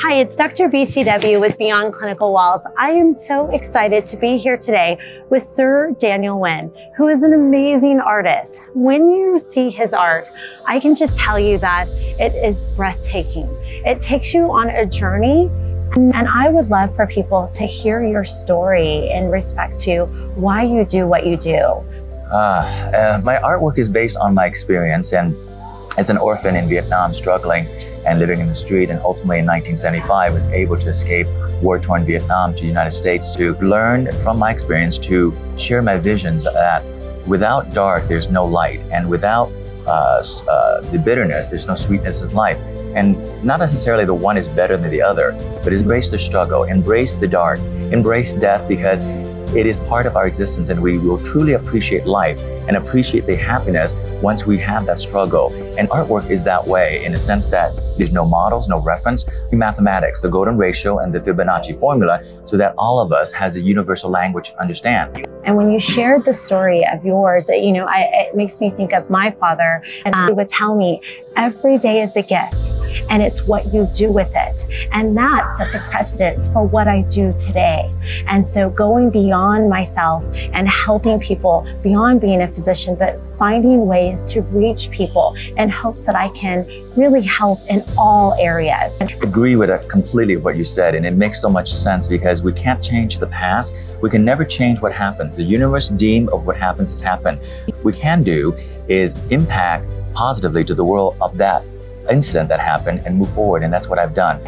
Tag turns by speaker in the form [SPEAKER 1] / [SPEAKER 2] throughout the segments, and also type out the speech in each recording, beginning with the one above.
[SPEAKER 1] Hi, it's Dr. BCW with Beyond Clinical Walls. I am so excited to be here today with Sir Daniel Winn, who is an amazing artist. When you see his art, I can just tell you that it is breathtaking. It takes you on a journey, and I would love for people to hear your story in respect to why you do what you do.
[SPEAKER 2] My artwork is based on my experience and as an orphan in Vietnam, struggling and living in the street, and ultimately in 1975 was able to escape war-torn Vietnam to the United States to learn from my experience to share my visions that without dark there's no light, and without the bitterness there's no sweetness in life. And not necessarily the one is better than the other, but embrace the struggle, embrace the dark, embrace death, because it is part of our existence, and we will truly appreciate life and appreciate the happiness once we have that struggle. And artwork is that way, in the sense that there's no models, no reference, mathematics, the golden ratio and the Fibonacci formula, so that all of us has a universal language to understand.
[SPEAKER 1] And when you shared the story of yours, it makes me think of my father, and he would tell me, every day is a gift, and it's what you do with it. And that set the precedence for what I do today. And so going beyond myself and helping people beyond being a physician, but finding ways to reach people in hopes that I can really help in all areas.
[SPEAKER 2] I agree with completely what you said, and it makes so much sense, because we can't change the past. We can never change what happens. The universe deemed of what happens has happened. What we can do is impact positively to the world of that incident that happened and move forward, and that's what I've done.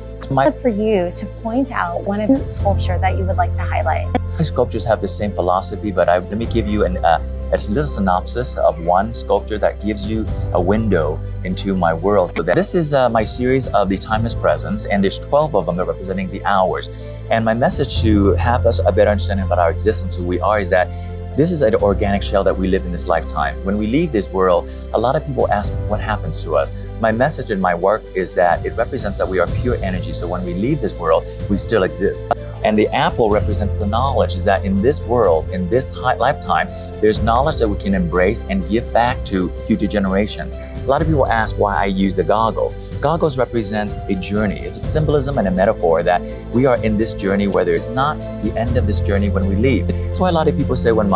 [SPEAKER 1] For you to point out one of the sculpture that you would like to highlight.
[SPEAKER 2] My sculptures have the same philosophy, but let me give you a little synopsis of one sculpture that gives you a window into my world. So this is my series of the timeless presence, and there's 12 of them that representing the hours. And my message to have us a better understanding about our existence, who we are, is that this is an organic shell that we live in this lifetime. When we leave this world, a lot of people ask what happens to us. My message in my work is that it represents that we are pure energy, so when we leave this world, we still exist. And the apple represents the knowledge, is that in this world, in this lifetime, there's knowledge that we can embrace and give back to future generations. A lot of people ask why I use the goggle. Goggles represents a journey. It's a symbolism and a metaphor that we are in this journey, where there's not the end of this journey when we leave. That's why a lot of people say when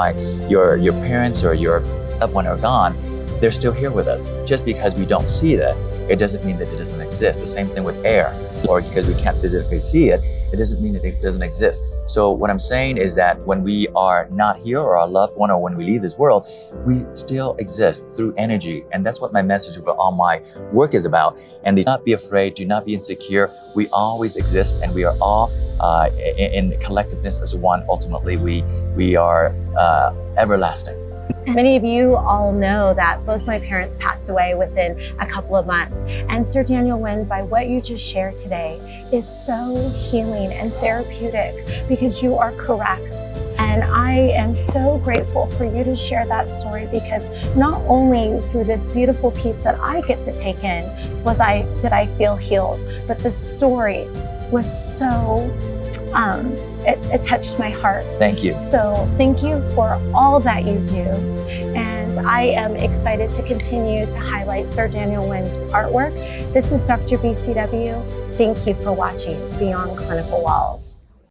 [SPEAKER 2] your parents or your loved one are gone, they're still here with us. Just because we don't see that, it doesn't mean that it doesn't exist. The same thing with air, or because we can't physically see it, it doesn't mean that it doesn't exist. So what I'm saying is that when we are not here, or our loved one, or when we leave this world, we still exist through energy. And that's what my message for all my work is about. And do not be afraid, do not be insecure. We always exist, and we are all in collectiveness as one. Ultimately, we are everlasting.
[SPEAKER 1] Many of you all know that both my parents passed away within a couple of months. And Sir Daniel Winn, by what you just shared today, is so healing and therapeutic, because you are correct. And I am so grateful for you to share that story, because not only through this beautiful piece that I get to take in did I feel healed, but the story was so it touched my heart.
[SPEAKER 2] Thank you.
[SPEAKER 1] So thank you for all that you do. And I am excited to continue to highlight Sir Daniel Winn's artwork. This is Dr. BCW. Thank you for watching Beyond Clinical Walls.